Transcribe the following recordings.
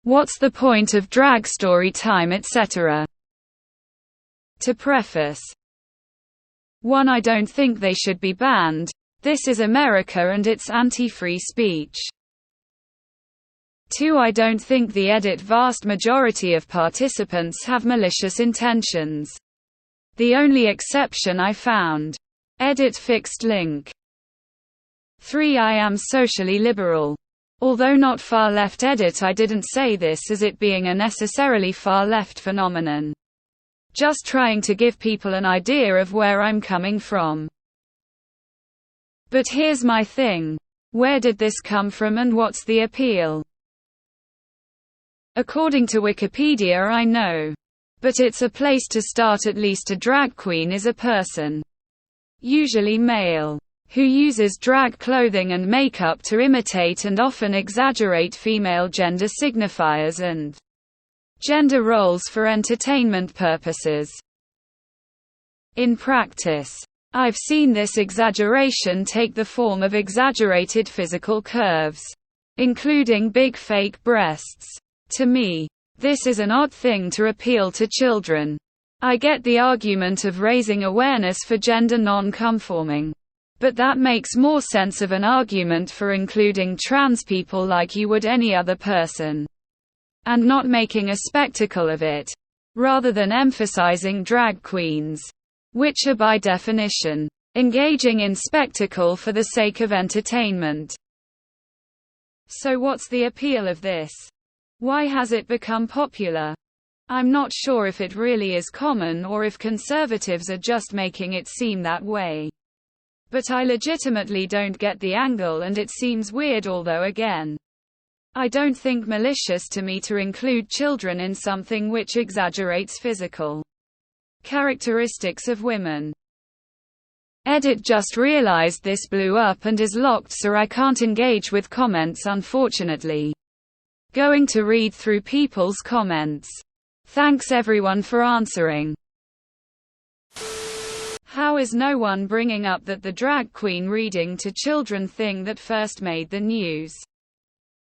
What's the point of drag story time, etc.? To preface. 1. I don't think they should be banned. This is America and it's anti-free speech. 2. I don't think the vast majority of participants have malicious intentions. The only exception I found. Fixed link. 3. I am socially liberal. Although not far left. I didn't say this as it being a necessarily far left phenomenon. Just trying to give people an idea of where I'm coming from. But here's my thing. Where did this come from and what's the appeal? According to Wikipedia, I know. But it's a place to start. At least a drag queen is a person, usually male, who uses drag clothing and makeup to imitate and often exaggerate female gender signifiers and gender roles for entertainment purposes. In practice, I've seen this exaggeration take the form of exaggerated physical curves, including big fake breasts. To me, this is an odd thing to appeal to children. I get the argument of raising awareness for gender non-conforming. But that makes more sense of an argument for including trans people like you would any other person. And not making a spectacle of it. Rather than emphasizing drag queens. Which are by definition, engaging in spectacle for the sake of entertainment. So what's the appeal of this? Why has it become popular? I'm not sure if it really is common or if conservatives are just making it seem that way. But I legitimately don't get the angle and it seems weird, although again, I don't think malicious to me to include children in something which exaggerates physical characteristics of women. Just realized this blew up and is locked, so I can't engage with comments unfortunately. Going to read through people's comments. Thanks everyone for answering. How is no one bringing up that the drag queen reading to children thing that first made the news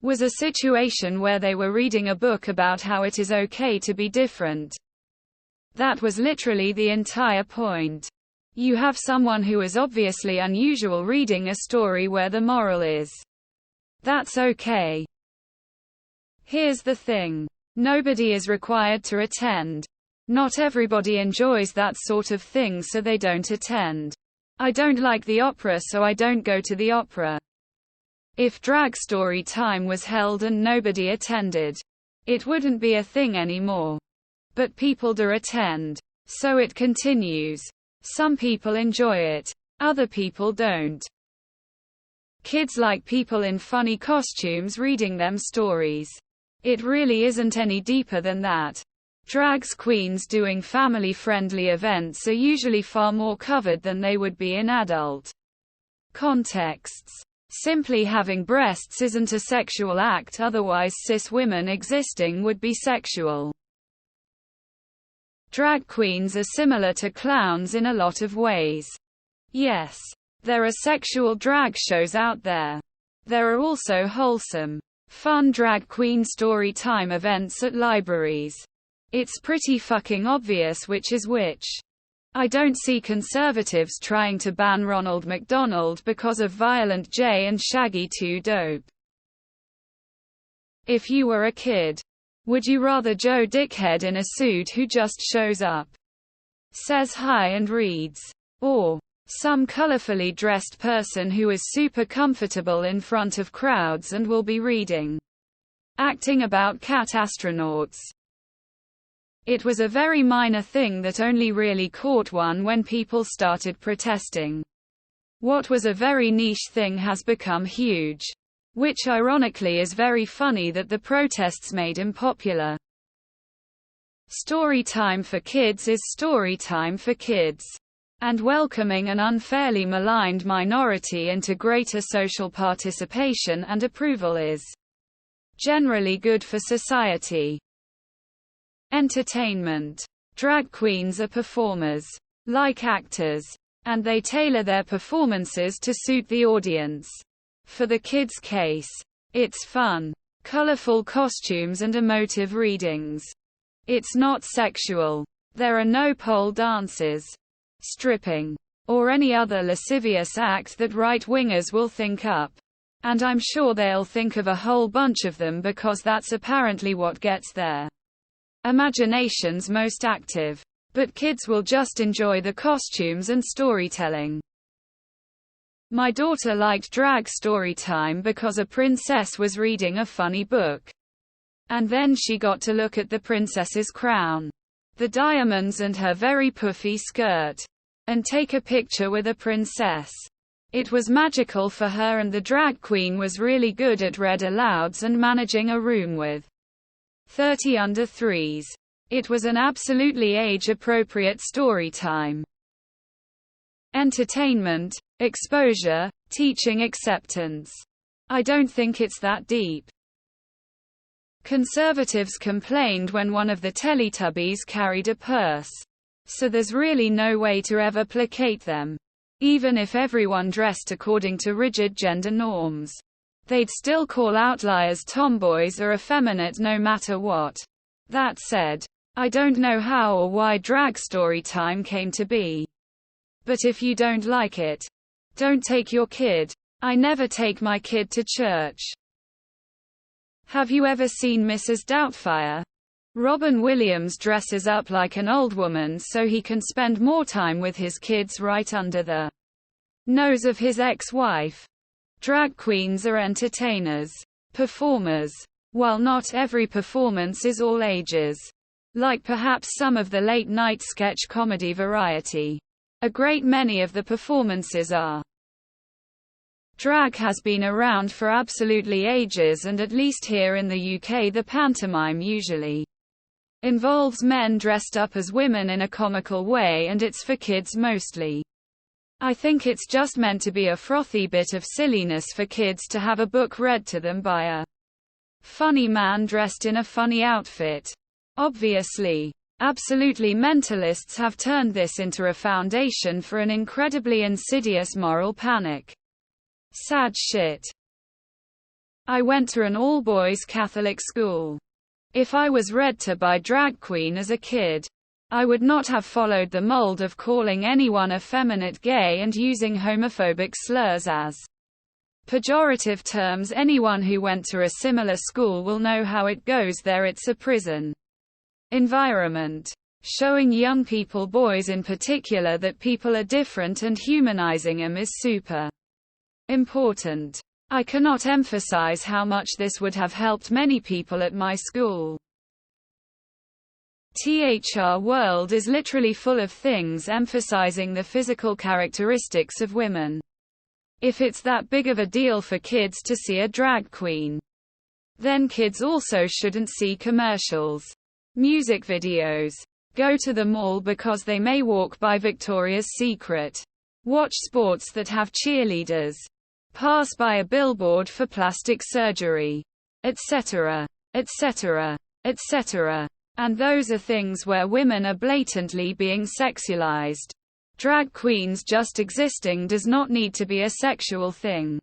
was a situation where they were reading a book about how it is okay to be different? That was literally the entire point. You have someone who is obviously unusual reading a story where the moral is that's okay. Here's the thing. Nobody is required to attend. Not everybody enjoys that sort of thing, so they don't attend. I don't like the opera, so I don't go to the opera. If drag story time was held and nobody attended, it wouldn't be a thing anymore. But people do attend. So it continues. Some people enjoy it. Other people don't. Kids like people in funny costumes reading them stories. It really isn't any deeper than that. Drag queens doing family-friendly events are usually far more covered than they would be in adult contexts. Simply having breasts isn't a sexual act, otherwise cis women existing would be sexual. Drag queens are similar to clowns in a lot of ways. Yes, there are sexual drag shows out there. There are also wholesome, fun drag queen story time events at libraries. It's pretty fucking obvious which is which. I don't see conservatives trying to ban Ronald McDonald because of Violent J and Shaggy 2 Dope. If you were a kid, would you rather Joe Dickhead in a suit who just shows up, says hi and reads, or some colorfully dressed person who is super comfortable in front of crowds and will be reading, acting about cat astronauts? It was a very minor thing that only really caught on when people started protesting. What was a very niche thing has become huge. Which ironically is very funny that the protests made him popular. Story time for kids is story time for kids. And welcoming an unfairly maligned minority into greater social participation and approval is generally good for society. Entertainment. Drag queens are performers, like actors, and they tailor their performances to suit the audience. For the kids' case, it's fun. colorful costumes and emotive readings. It's not sexual. There are no pole dances, stripping, or any other lascivious act that right-wingers will think up. And I'm sure they'll think of a whole bunch of them because that's apparently what gets their imaginations most active. But kids will just enjoy the costumes and storytelling. My daughter liked drag story time because a princess was reading a funny book. And then she got to look at the princess's crown, the diamonds and her very puffy skirt, and take a picture with a princess. It was magical for her, and the drag queen was really good at read alouds and managing a room with 30 under 3s. It was an absolutely age-appropriate story time. Entertainment, exposure, teaching acceptance. I don't think it's that deep. Conservatives complained when one of the Teletubbies carried a purse. So there's really no way to ever placate them. Even if everyone dressed according to rigid gender norms, they'd still call outliers tomboys or effeminate no matter what. That said, I don't know how or why drag story time came to be. But if you don't like it, don't take your kid. I never take my kid to church. Have you ever seen Mrs. Doubtfire? Robin Williams dresses up like an old woman so he can spend more time with his kids right under the nose of his ex-wife. Drag queens are entertainers, performers. While not every performance is all ages, like perhaps some of the late-night sketch comedy variety, a great many of the performances are. Drag has been around for absolutely ages, and at least here in the UK the pantomime usually involves men dressed up as women in a comical way, and it's for kids mostly. I think it's just meant to be a frothy bit of silliness for kids to have a book read to them by a funny man dressed in a funny outfit. Obviously, absolutely mentalists have turned this into a foundation for an incredibly insidious moral panic. Sad shit. I went to an all-boys Catholic school. If I was read to by drag queen as a kid, I would not have followed the mold of calling anyone effeminate, gay, and using homophobic slurs as pejorative terms. Anyone who went to a similar school will know how it goes there. It's a prison environment. Showing young people, boys in particular, that people are different and humanizing them is super important. I cannot emphasize how much this would have helped many people at my school. Our world is literally full of things emphasizing the physical characteristics of women. If it's that big of a deal for kids to see a drag queen, then kids also shouldn't see commercials, music videos, go to the mall because they may walk by Victoria's Secret, watch sports that have cheerleaders, pass by a billboard for plastic surgery, etc., etc., etc. And those are things where women are blatantly being sexualized. Drag queens just existing does not need to be a sexual thing.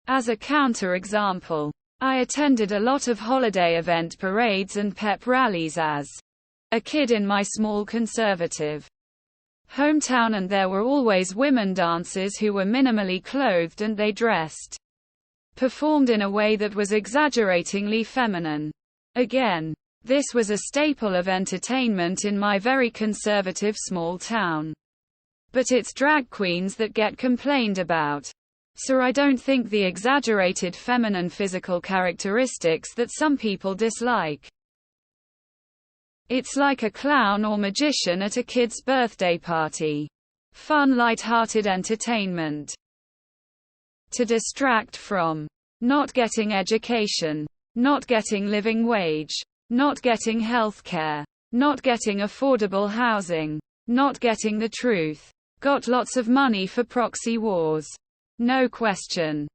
As a counter-example, I attended a lot of holiday event parades and pep rallies as a kid in my small conservative hometown, and there were always women dancers who were minimally clothed, and they performed in a way that was exaggeratingly feminine. Again, this was a staple of entertainment in my very conservative small town. But it's drag queens that get complained about. So I don't think the exaggerated feminine physical characteristics that some people dislike. It's like a clown or magician at a kid's birthday party. Fun, light-hearted entertainment. To distract from not getting education, not getting living wage, not getting health care, not getting affordable housing, not getting the truth. Got lots of money for proxy wars. No question.